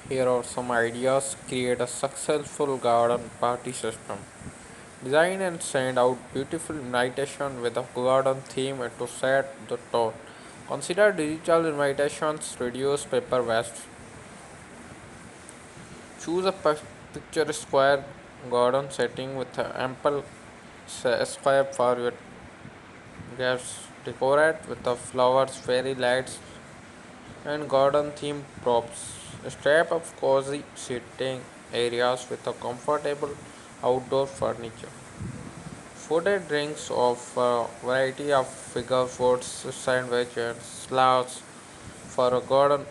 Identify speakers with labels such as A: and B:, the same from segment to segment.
A: Here are some ideas to create a successful garden party system. Design and send out beautiful invitation with a garden theme to set the tone. Consider digital invitations, reduce paper waste. Choose a picture square garden setting with ample square for your guests. Decorate with the flowers, fairy lights, and garden themed props. Strap of cozy sitting areas with a comfortable outdoor furniture. Food and drinks of a variety of figure foods, sandwich and salads for a garden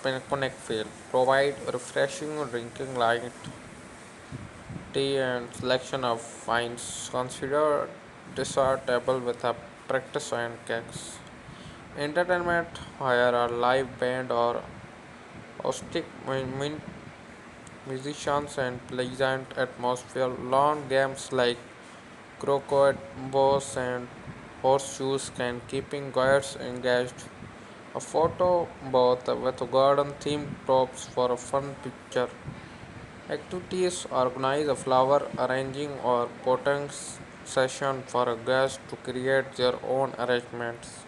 A: picnic feel. Provide refreshing drinking light tea and selection of wines. Consider dessert table with a practice and cakes. Entertainment hire a live band or acoustic musicians and pleasant atmosphere. Lawn games like croquet, bows and horseshoes can keeping guests engaged. A photo booth with garden themed props for a fun picture. Activities organize a flower arranging or potting session for a guest to create their own arrangements.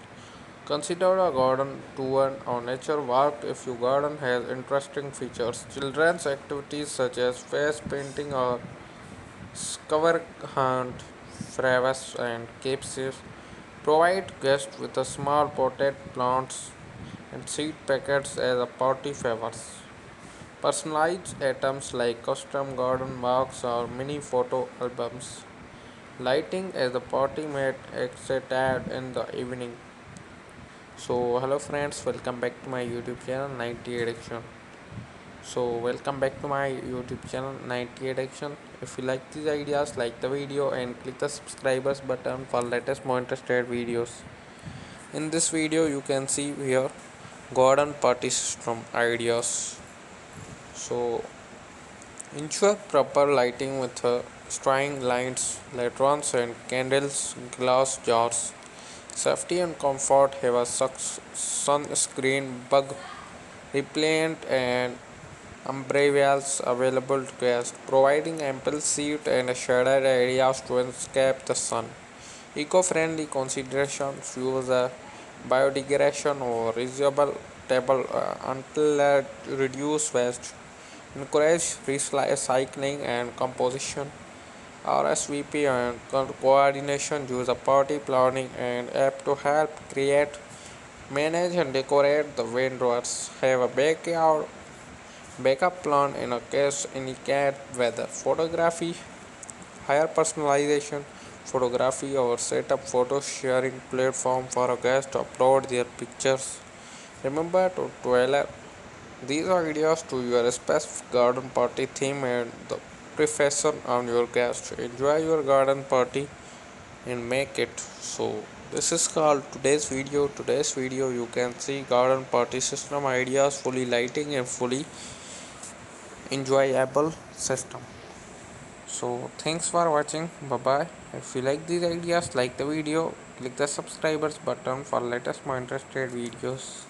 A: Consider a garden tour or nature walk if your garden has interesting features. Children's activities such as face painting or scavenger hunt, fravas and capes provide guests with a small potted plants and seed packets as a party favors. Personalized items like custom garden walks or mini photo albums. Lighting as the party made excited in the evening. So hello friends, welcome back to my YouTube channel 98 Action. So welcome back to my YouTube channel 98 Action. If you like these ideas, like the video and click the subscribers button for latest more interested videos. In this video you can see here garden party system ideas. So ensure proper lighting with string lights, lanterns and candles, glass jars. Safety and comfort have a sunscreen, bug repellent and umbrellas available to guests, providing ample seat and shaded areas to escape the sun. Eco-friendly considerations use a biodegradation or reusable table until reduce waste. Encourage recycling and composition. RSVP and coordination use a party planning and app to help create, manage and decorate the vendors. Have a backup plan in a case indicate weather. Photography, higher personalization, photography or set up photo sharing platform for a guest to upload their pictures. Remember to tailor these ideas to your specific garden party theme and the preference on your guests. Enjoy your garden party and make it. So this is called today's video. Today's video you can see garden party system ideas, fully lighting and fully enjoyable system. So thanks for watching. Bye bye. If you like these ideas, like the video, click the subscribers button for latest more interested videos.